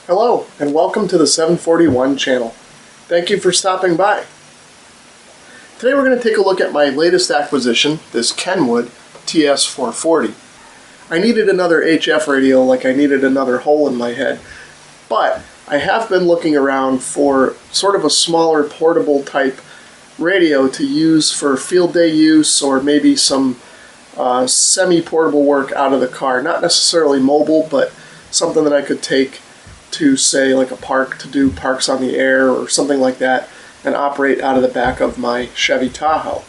Hello, and welcome to the 741 channel. Thank you for stopping by. Today we're going to take a look at my latest acquisition, this Kenwood TS-440. I needed another HF radio like I needed another hole in my head, but I have been looking around for sort of a smaller portable type radio to use for field day use or maybe some semi-portable work out of the car. Not necessarily mobile, but something that I could take to, say, like a park to do parks on the air or something like that and operate out of the back of my Chevy Tahoe.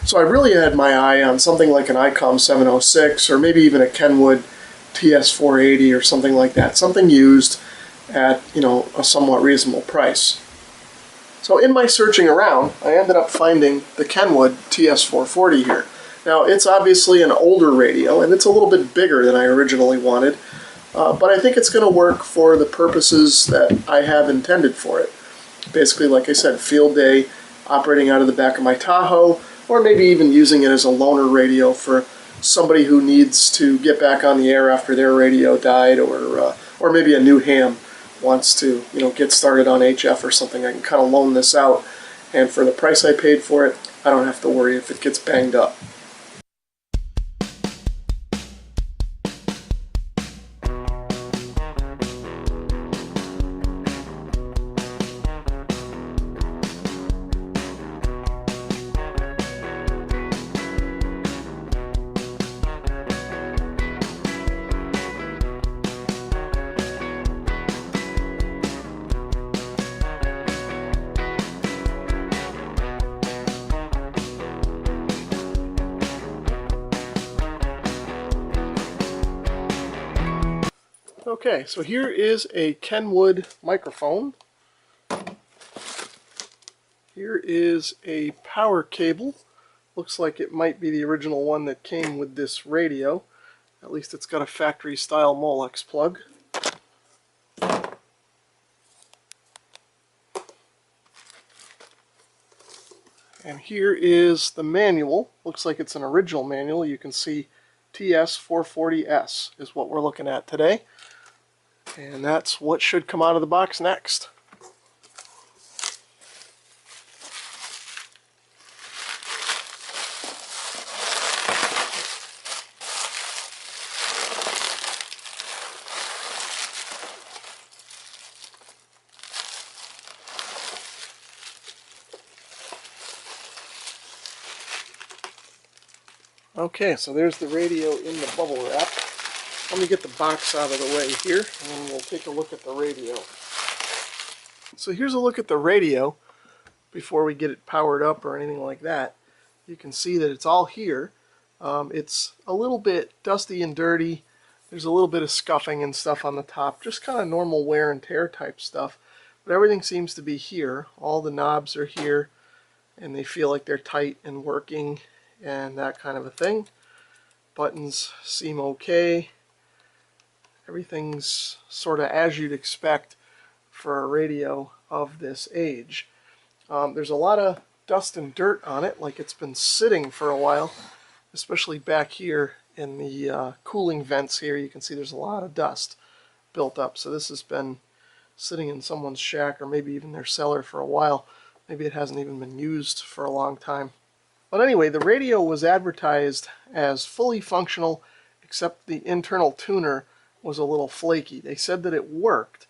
So I really had my eye on something like an ICOM 706 or maybe even a Kenwood TS-440 or something like that, something used at, a somewhat reasonable price. So in my searching around, I ended up finding the Kenwood TS-440 here. Now it's obviously an older radio and it's a little bit bigger than I originally wanted. But I think it's going to work for the purposes that I have intended for it. Basically, like I said, field day, operating out of the back of my Tahoe, or maybe even using it as a loaner radio for somebody who needs to get back on the air after their radio died, or maybe a new ham wants to, get started on HF or something. I can kind of loan this out, and for the price I paid for it, I don't have to worry if it gets banged up. Okay, so here is a Kenwood microphone. Here is a power cable. Looks like it might be the original one that came with this radio. At least it's got a factory style Molex plug. And here is the manual. Looks like it's an original manual. You can see TS-440S is what we're looking at today. And that's what should come out of the box next. Okay, so there's the radio in the bubble wrap. Let me get the box out of the way here, and we'll take a look at the radio. So here's a look at the radio before we get it powered up or anything like that. You can see that it's all here. It's a little bit dusty and dirty. There's a little bit of scuffing and stuff on the top, just kind of normal wear and tear type stuff. But everything seems to be here. All the knobs are here, and they feel like they're tight and working and that kind of a thing. Buttons seem okay. Everything's sort of as you'd expect for a radio of this age. There's a lot of dust and dirt on it, like it's been sitting for a while, especially back here in the cooling vents here. You can see there's a lot of dust built up. So this has been sitting in someone's shack or maybe even their cellar for a while. Maybe it hasn't even been used for a long time. But anyway, the radio was advertised as fully functional, except the internal tuner was a little flaky. They said that it worked,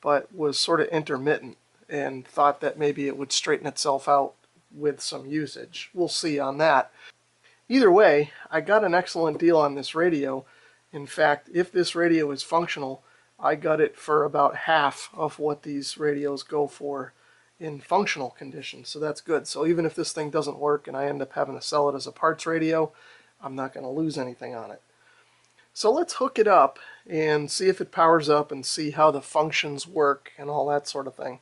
but was sort of intermittent, and thought that maybe it would straighten itself out with some usage. We'll see on that. Either way, I got an excellent deal on this radio. In fact, if this radio is functional, I got it for about half of what these radios go for in functional condition, so that's good. So even if this thing doesn't work and I end up having to sell it as a parts radio, I'm not going to lose anything on it. So let's hook it up and see if it powers up and see how the functions work and all that sort of thing.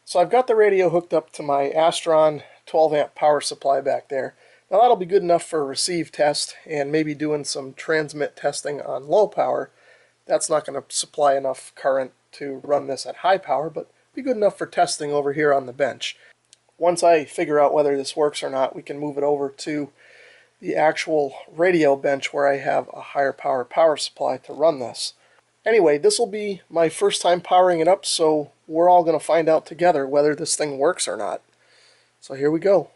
So I've got the radio hooked up to my Astron 12 amp power supply back there. Now that'll be good enough for a receive test and maybe doing some transmit testing on low power. That's not going to supply enough current to run this at high power, but be good enough for testing over here on the bench. Once I figure out whether this works or not, we can move it over to the actual radio bench where I have a higher power supply to run this. Anyway, this will be my first time powering it up, so we're all going to find out together whether this thing works or not. So here we go.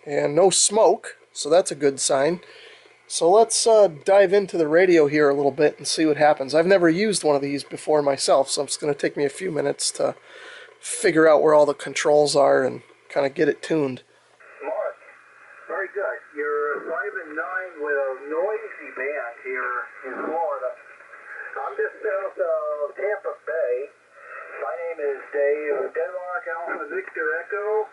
And no smoke, so that's a good sign. So let's dive into the radio here a little bit and see what happens. I've never used one of these before myself, so it's going to take me a few minutes to figure out where all the controls are and kind of get it tuned. Mark, very good. You're 5 and 9 with a noisy band here in Florida. I'm just south of Tampa Bay. My name is Dave, Denmark Alpha Victor Echo,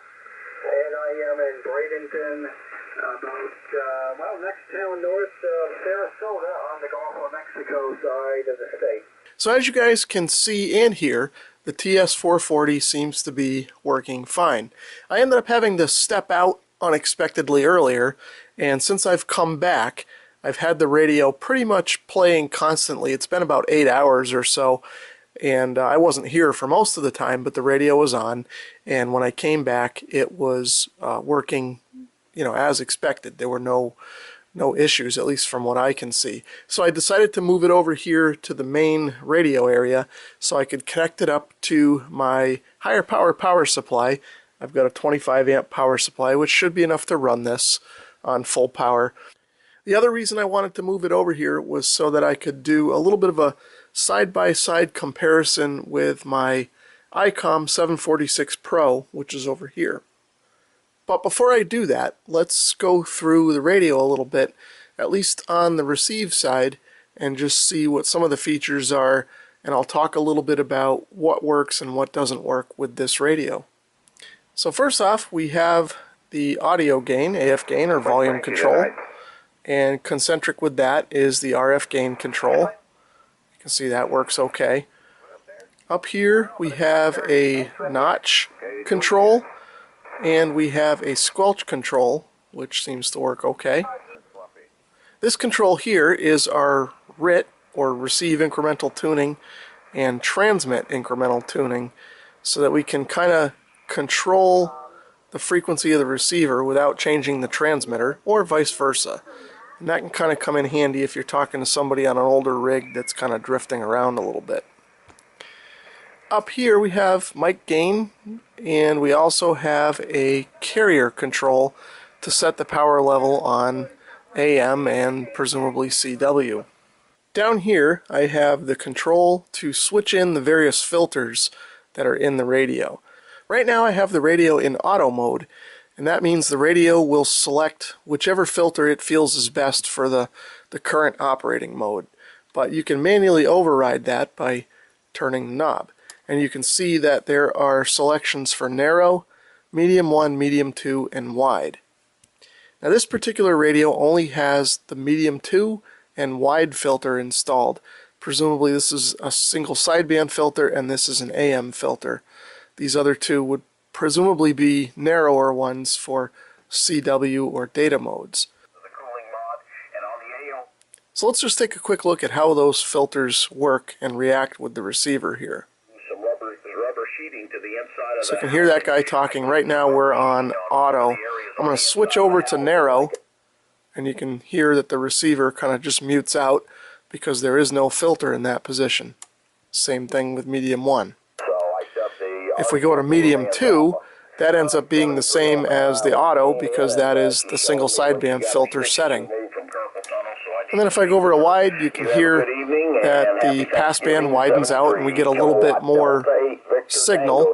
and I am in Bradenton, about, next town north of Sarasota on the Gulf of Mexico side of the state. So as you guys can see and hear, the TS-440 seems to be working fine. I ended up having to step out unexpectedly earlier, and since I've come back, I've had the radio pretty much playing constantly. It's been about 8 hours or so, and I wasn't here for most of the time, but the radio was on, and when I came back, it was working, as expected. There were no issues, at least from what I can see. So I decided to move it over here to the main radio area so I could connect it up to my higher power supply. I've got a 25 amp power supply, which should be enough to run this on full power. The other reason I wanted to move it over here was so that I could do a little bit of a side-by-side comparison with my ICOM 746 Pro, which is over here. But before I do that, let's go through the radio a little bit, at least on the receive side, and just see what some of the features are, and I'll talk a little bit about what works and what doesn't work with this radio. So first off, we have the audio gain, AF gain, or volume control, and concentric with that is the RF gain control. You can see that works okay. Up here we have a notch control, and we have a squelch control, which seems to work okay. This control here is our RIT, or receive incremental tuning, and transmit incremental tuning, so that we can kind of control the frequency of the receiver without changing the transmitter, or vice versa. And that can kind of come in handy if you're talking to somebody on an older rig that's kind of drifting around a little bit. Up here we have mic gain, and we also have a carrier control to set the power level on AM and presumably CW. Down here I have the control to switch in the various filters that are in the radio. Right now I have the radio in auto mode, and that means the radio will select whichever filter it feels is best for the current operating mode. But you can manually override that by turning the knob. And you can see that there are selections for narrow, medium 1, medium 2, and wide. Now this particular radio only has the medium 2 and wide filter installed. Presumably this is a single sideband filter and this is an AM filter. These other two would presumably be narrower ones for CW or data modes. So let's just take a quick look at how those filters work and react with the receiver here. So you can hear that guy talking. Right now we're on auto. I'm going to switch over to narrow, and you can hear that the receiver kind of just mutes out because there is no filter in that position. Same thing with medium 1. If we go to medium 2, that ends up being the same as the auto because that is the single sideband filter setting. And then if I go over to wide, you can hear that the passband widens out and we get a little bit more signal.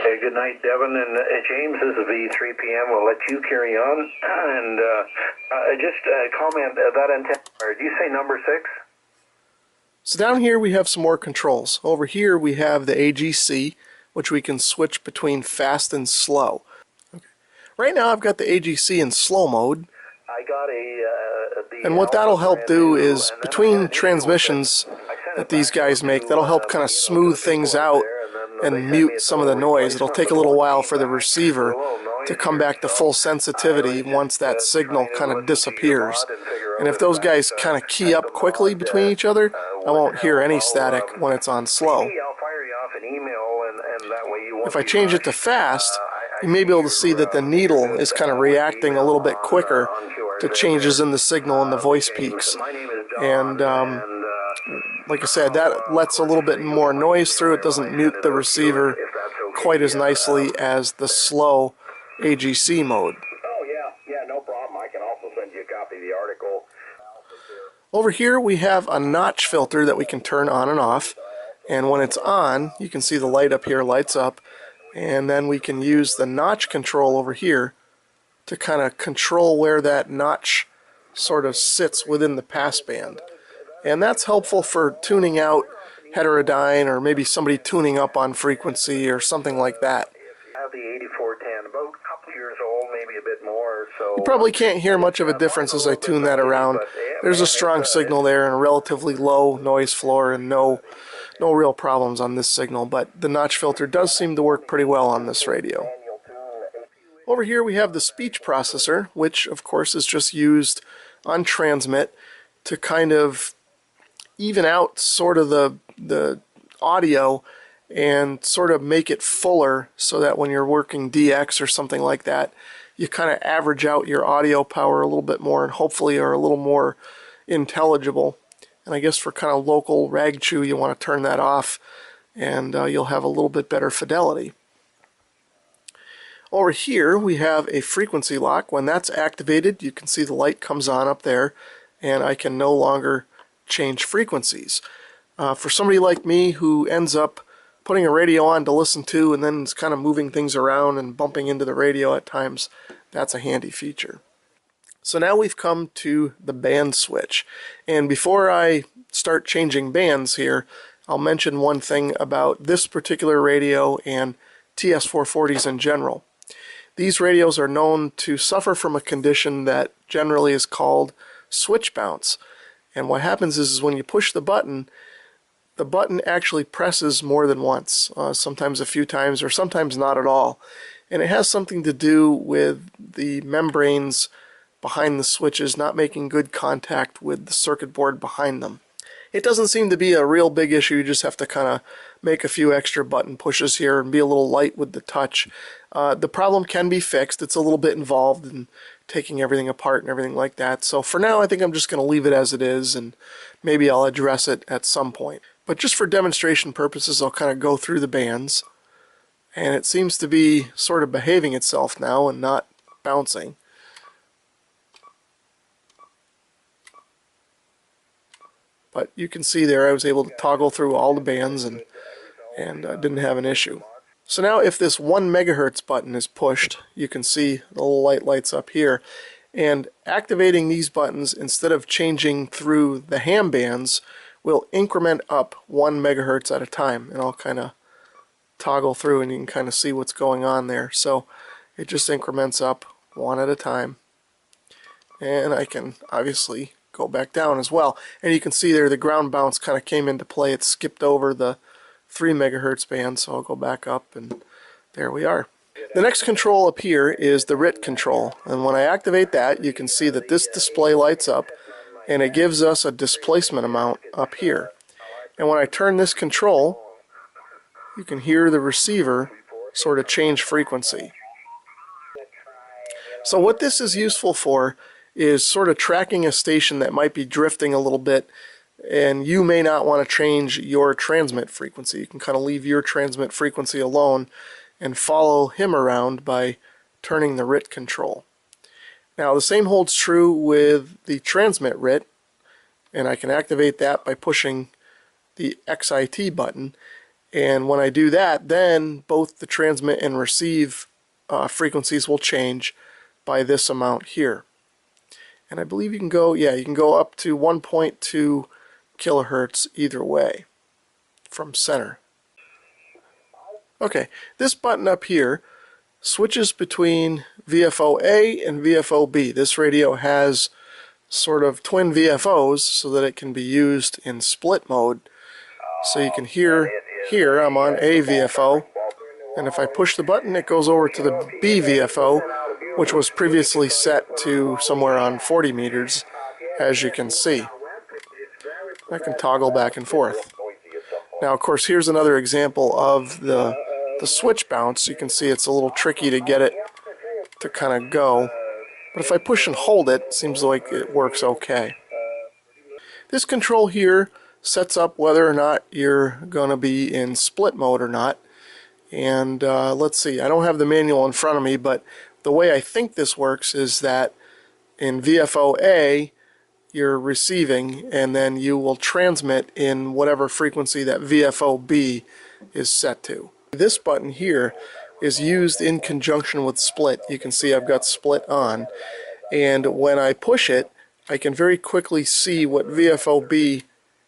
Hey, good night, Devin and James. This will be 3 p.m. We'll let you carry on. And just comment that antenna. Did you say number 6? So down here we have some more controls. Over here we have the AGC, which we can switch between fast and slow. Okay. Right now I've got the AGC in slow mode. And what that'll help do is, between transmissions that these guys make, that'll help kind of smooth things out and mute some of the noise. It'll take a little while for the receiver to come back to full sensitivity once that signal kind of disappears. And if those guys kind of key up quickly between each other, I won't hear any static when it's on slow. If I change it to fast, you may be able to see that the needle is kind of reacting a little bit quicker to changes in the signal and the voice peaks. And like I said, that lets a little bit more noise through. It doesn't mute the receiver quite as nicely as the slow AGC mode. Oh, yeah, no problem. I can also send you a copy of the article. Over here we have a notch filter that we can turn on and off. And when it's on, you can see the light up here lights up. And then we can use the notch control over here to kind of control where that notch sort of sits within the passband. And that's helpful for tuning out heterodyne, or maybe somebody tuning up on frequency or something like that. I have the 8410, about a couple years old, maybe a bit more. So you probably can't hear much of a difference as I tune that around. There's a strong signal there and a relatively low noise floor and no real problems on this signal, but the notch filter does seem to work pretty well on this radio. Over here we have the speech processor, which of course is just used on transmit to kind of even out sort of the audio and sort of make it fuller so that when you're working DX or something like that, you kind of average out your audio power a little bit more and hopefully are a little more intelligible. And I guess for kind of local rag chew, you want to turn that off and you'll have a little bit better fidelity. Over here we have a frequency lock. When that's activated, you can see the light comes on up there and I can no longer change frequencies. For somebody like me who ends up putting a radio on to listen to and then is kind of moving things around and bumping into the radio at times, that's a handy feature. So now we've come to the band switch. And before I start changing bands here, I'll mention one thing about this particular radio and TS-440s in general. These radios are known to suffer from a condition that generally is called switch bounce. And what happens is when you push the button actually presses more than once, sometimes a few times or sometimes not at all. And it has something to do with the membranes behind the switches not making good contact with the circuit board behind them. It doesn't seem to be a real big issue. You just have to kind of make a few extra button pushes here and be a little light with the touch. The problem can be fixed. It's a little bit involved in taking everything apart and everything like that. So for now, I think I'm just going to leave it as it is, and maybe I'll address it at some point. But just for demonstration purposes, I'll kind of go through the bands. And it seems to be sort of behaving itself now and not bouncing. But you can see there I was able to toggle through all the bands and didn't have an issue. So now if this 1 megahertz button is pushed, you can see the little light lights up here. And activating these buttons, instead of changing through the ham bands, will increment up 1 megahertz at a time. And I'll kind of toggle through and you can kind of see what's going on there. So it just increments up one at a time. And I can obviously go back down as well. And you can see there the ground bounce kind of came into play. It skipped over the 3 megahertz band, so I'll go back up and there we are. The next control up here is the RIT control, and when I activate that you can see that this display lights up and it gives us a displacement amount up here. And when I turn this control, you can hear the receiver sort of change frequency. So what this is useful for is sort of tracking a station that might be drifting a little bit and you may not want to change your transmit frequency. You can kind of leave your transmit frequency alone and follow him around by turning the RIT control. Now the same holds true with the transmit RIT, and I can activate that by pushing the XIT button, and when I do that, then both the transmit and receive frequencies will change by this amount here. And I believe you can go, you can go up to 1.2 kilohertz either way from center. Okay, this button up here switches between VFO A and VFO B. This radio has sort of twin VFOs so that it can be used in split mode. So you can hear here I'm on A VFO, and if I push the button it goes over to the B VFO, which was previously set to somewhere on 40 meters, as you can see. I can toggle back and forth. Now of course here's another example of the the switch bounce, you can see it's a little tricky to get it to kind of go. But if I push and hold it, it seems like it works okay. This control here sets up whether or not you're going to be in split mode or not. And let's see, I don't have the manual in front of me, but the way I think this works is that in VFO-A, you're receiving, and then you will transmit in whatever frequency that VFO-B is set to. This button here is used in conjunction with split. You can see I've got split on, and when I push it, I can very quickly see what VFO-B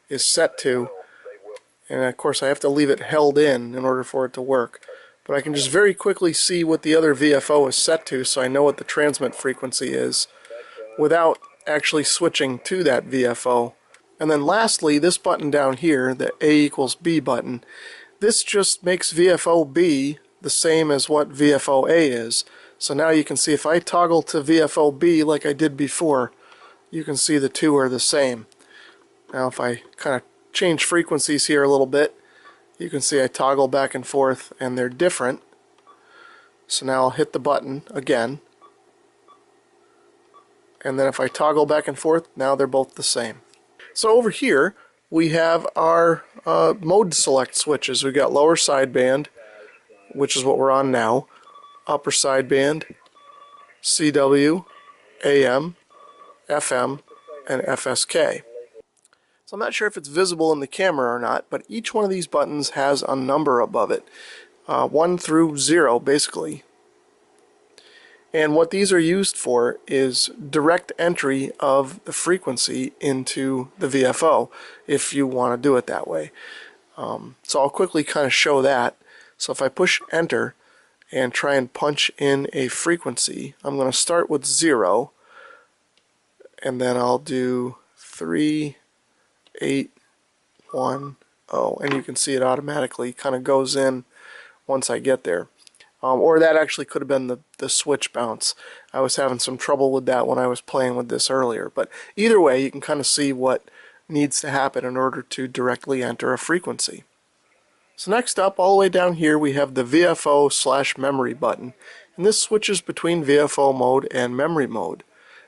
is set to, and of course I have to leave it held in order for it to work. But I can just very quickly see what the other VFO is set to, so I know what the transmit frequency is without actually switching to that VFO. And then lastly, this button down here, the A equals B button, this just makes VFO-B the same as what VFO-A is. So now you can see if I toggle to VFO-B like I did before, you can see the two are the same. Now if I kind of change frequencies here a little bit, you can see I toggle back and forth and they're different. So now I'll hit the button again, and then if I toggle back and forth, now they're both the same. So over here we have our mode select switches. We've got lower sideband, which is what we're on now, upper sideband, CW, AM, FM, and FSK. So I'm not sure if it's visible in the camera or not, but each one of these buttons has a number above it, 1 through 0 basically. And what these are used for is direct entry of the frequency into the VFO, if you want to do it that way. So I'll quickly kind of show that. So if I push enter and try and punch in a frequency, I'm going to start with 0, and then I'll do 3, 8, 1, 0, and you can see it automatically kind of goes in once I get there. Or that actually could have been the switch bounce. I was having some trouble with that when I was playing with this earlier. But either way, you can kind of see what needs to happen in order to directly enter a frequency. So next up, all the way down here, we have the VFO/memory button. And this switches between VFO mode and memory mode.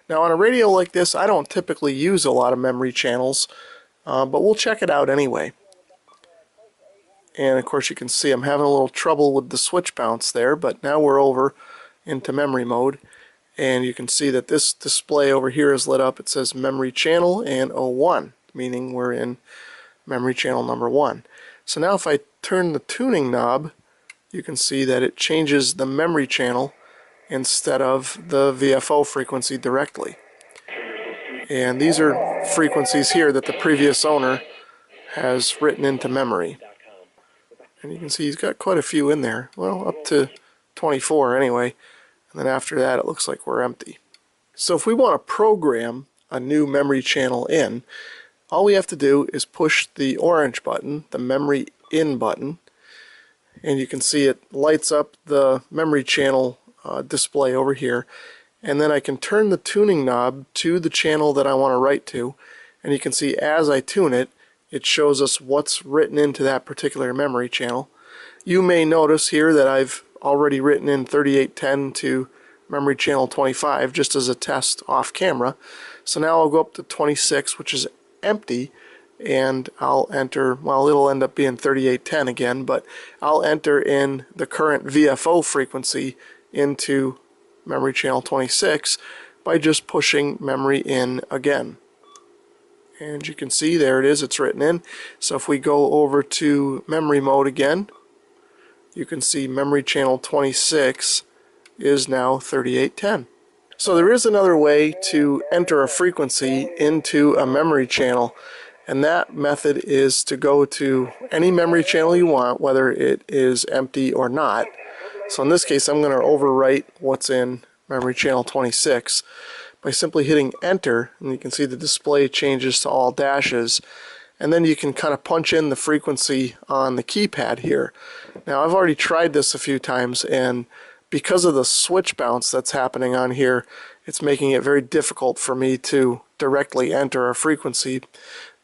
Now on a radio like this, I don't typically use a lot of memory channels, but we'll check it out anyway. And of course you can see I'm having a little trouble with the switch bounce there, but now we're over into memory mode, and you can see that this display over here is lit up. It says memory channel and 01, meaning we're in memory channel number 1. So now if I turn the tuning knob, you can see that it changes the memory channel instead of the VFO frequency directly. And these are frequencies here that the previous owner has written into memory. And you can see he's got quite a few in there. Well, up to 24 anyway. And then after that it looks like we're empty. So if we want to program a new memory channel in, all we have to do is push the orange button, the memory in button, and you can see it lights up the memory channel display over here. And then I can turn the tuning knob to the channel that I want to write to, and you can see as I tune it, it shows us what's written into that particular memory channel. You may notice here that I've already written in 3810 to memory channel 25 just as a test off camera. So now I'll go up to 26, which is empty, and I'll enter, well, it'll end up being 3810 again, but I'll enter in the current VFO frequency into memory channel 26 by just pushing memory in again. And you can see there it is, it's written in. So if we go over to memory mode again, you can see memory channel 26 is now 3810. So there is another way to enter a frequency into a memory channel, and that method is to go to any memory channel you want, whether it is empty or not. So in this case I'm going to overwrite what's in memory channel 26 by simply hitting enter, and you can see the display changes to all dashes, and then you can kind of punch in the frequency on the keypad here. Now I've already tried this a few times, and because of the switch bounce that's happening on here, it's making it very difficult for me to directly enter a frequency.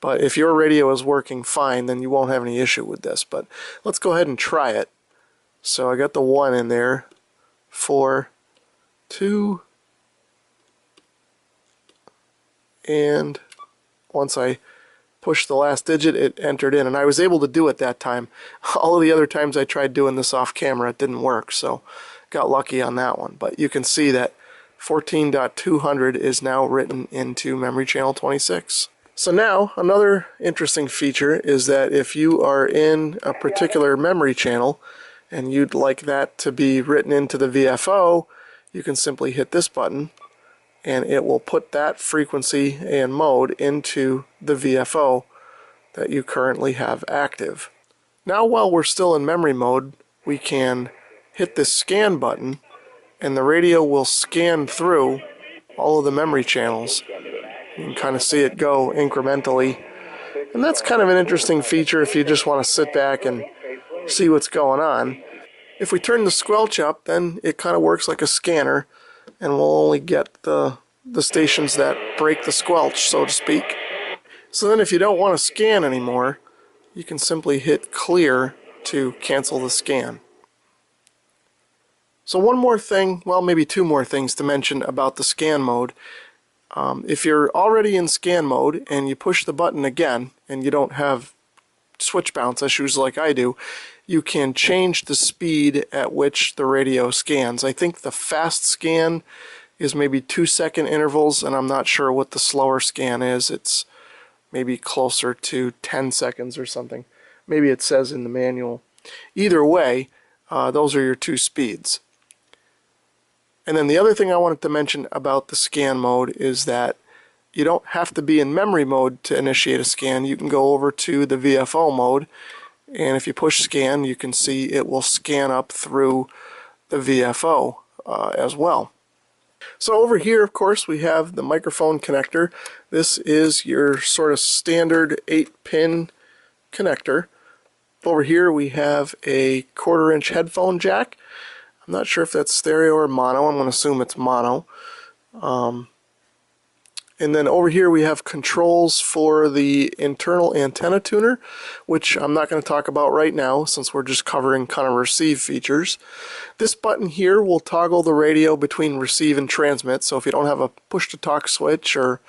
But if your radio is working fine, then you won't have any issue with this. But let's go ahead and try it. So I got the 1 in there, 4, 2, and once I pushed the last digit, it entered in, and I was able to do it that time. All of the other times I tried doing this off camera, it didn't work, so got lucky on that one. But you can see that 14.200 is now written into memory channel 26. So now, another interesting feature is that if you are in a particular memory channel and you'd like that to be written into the VFO, you can simply hit this button and it will put that frequency and mode into the VFO that you currently have active. Now, while we're still in memory mode, we can hit this scan button and the radio will scan through all of the memory channels. You can kind of see it go incrementally, and that's kind of an interesting feature if you just want to sit back and see what's going on. If we turn the squelch up, then it kind of works like a scanner, and we'll only get the stations that break the squelch, so to speak. So then if you don't want to scan anymore, you can simply hit clear to cancel the scan. So one more thing, well, maybe two more things to mention about the scan mode. If you're already in scan mode and you push the button again and you don't have switch bounce issues like I do, you can change the speed at which the radio scans. I think the fast scan is maybe 2-second intervals, and I'm not sure what the slower scan is. It's maybe closer to 10 seconds or something. Maybe it says in the manual. Either way, those are your two speeds. And then the other thing I wanted to mention about the scan mode is that you don't have to be in memory mode to initiate a scan. You can go over to the VFO mode, and if you push scan, you can see it will scan up through the VFO as well. So over here, of course, we have the microphone connector. This is your sort of standard 8-pin connector. Over here we have a 1/4-inch headphone jack. I'm not sure if that's stereo or mono. I'm going to assume it's mono. And then over here we have controls for the internal antenna tuner, which I'm not going to talk about right now since we're just covering kind of receive features. This button here will toggle the radio between receive and transmit, so if you don't have a push-to-talk switch or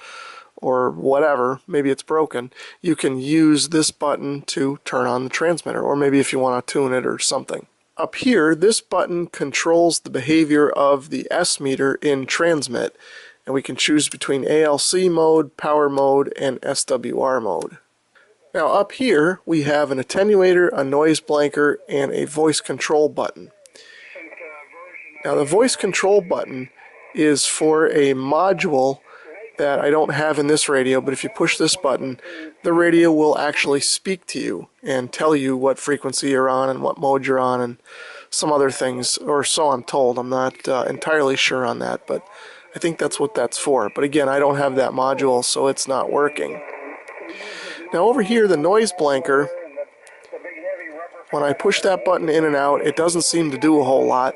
whatever, maybe it's broken, you can use this button to turn on the transmitter, or maybe if you want to tune it or something. Up here, this button controls the behavior of the S meter in transmit, and we can choose between ALC mode, power mode, and SWR mode. Now up here, we have an attenuator, a noise blanker, and a voice control button. Now the voice control button is for a module that I don't have in this radio, but if you push this button, the radio will actually speak to you and tell you what frequency you're on and what mode you're on and some other things, or so I'm told. I'm not entirely sure on that, but I think that's what that's for. But again, I don't have that module, so it's not working. Now over here, the noise blanker, when I push that button in and out, it doesn't seem to do a whole lot,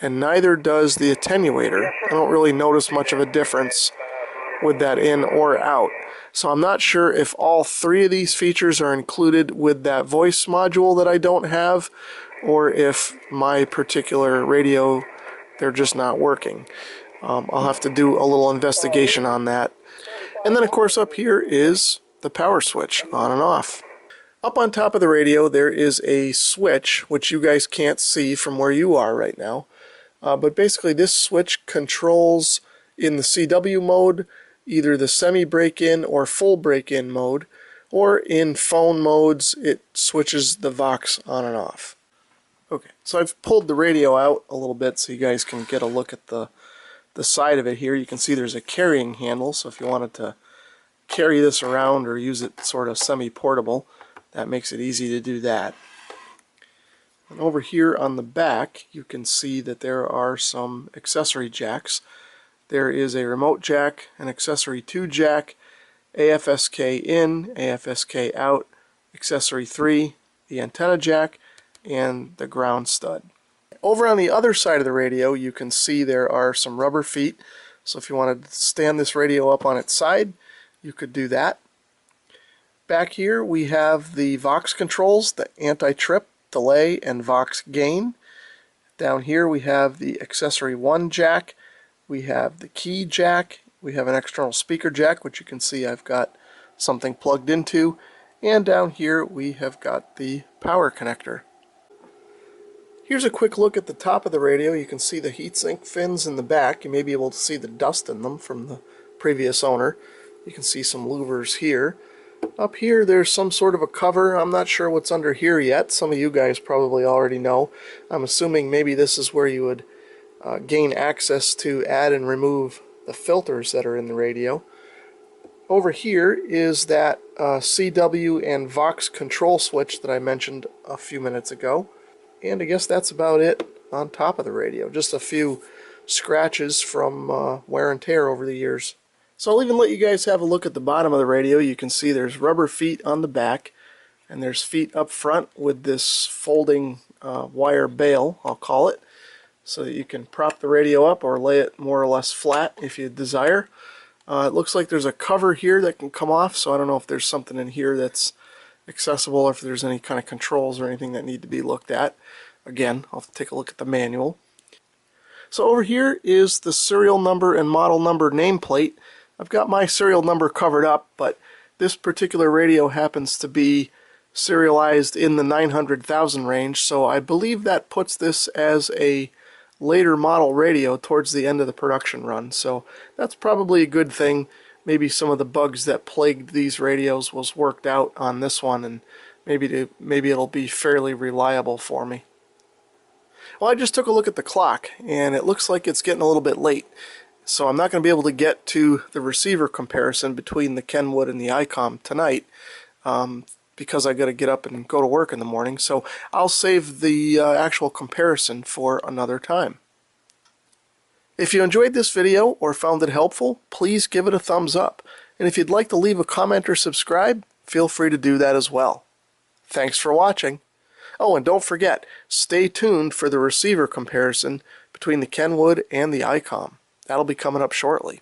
and neither does the attenuator. I don't really notice much of a difference with that in or out. So I'm not sure if all three of these features are included with that voice module that I don't have, or if my particular radio, they're just not working. I'll have to do a little investigation on that. And then of course up here is the power switch, on and off. Up on top of the radio there is a switch, which you guys can't see from where you are right now. But basically this switch controls, in the CW mode, either the semi break-in or full break-in mode, or in phone modes it switches the Vox on and off. Okay, so I've pulled the radio out a little bit so you guys can get a look at the side of it here. You can see there's a carrying handle, so if you wanted to carry this around or use it sort of semi-portable, that makes it easy to do that. And over here on the back you can see that there are some accessory jacks. There is a remote jack, an accessory 2 jack, AFSK in, AFSK out, accessory 3, the antenna jack, and the ground stud. Over on the other side of the radio you can see there are some rubber feet, so if you wanted to stand this radio up on its side, you could do that. Back here we have the Vox controls, the anti-trip delay and Vox gain. Down here we have the accessory 1 jack, we have the key jack, we have an external speaker jack, which you can see I've got something plugged into, and down here we have got the power connector. Here's a quick look at the top of the radio. You can see the heatsink fins in the back. You may be able to see the dust in them from the previous owner. You can see some louvers here. Up here there's some sort of a cover. I'm not sure what's under here yet. Some of you guys probably already know. I'm assuming maybe this is where you would gain access to add and remove the filters that are in the radio. Over here is that CW and Vox control switch that I mentioned a few minutes ago. And I guess that's about it on top of the radio. Just a few scratches from wear and tear over the years. So I'll even let you guys have a look at the bottom of the radio. You can see there's rubber feet on the back, and there's feet up front with this folding wire bail, I'll call it, so that you can prop the radio up or lay it more or less flat if you desire. It looks like there's a cover here that can come off, so I don't know if there's something in here that's accessible or if there's any kind of controls or anything that need to be looked at. Again, I'll have to take a look at the manual. So over here is the serial number and model number nameplate. I've got my serial number covered up, but this particular radio happens to be serialized in the 900,000 range, so I believe that puts this as a later model radio towards the end of the production run. So that's probably a good thing. Maybe some of the bugs that plagued these radios was worked out on this one, and maybe it'll be fairly reliable for me. Well, I just took a look at the clock, and it looks like it's getting a little bit late. So I'm not going to be able to get to the receiver comparison between the Kenwood and the ICOM tonight because I got to get up and go to work in the morning. So I'll save the actual comparison for another time. If you enjoyed this video or found it helpful, please give it a thumbs up. And if you'd like to leave a comment or subscribe, feel free to do that as well. Thanks for watching. Oh, and don't forget, stay tuned for the receiver comparison between the Kenwood and the ICOM. That'll be coming up shortly.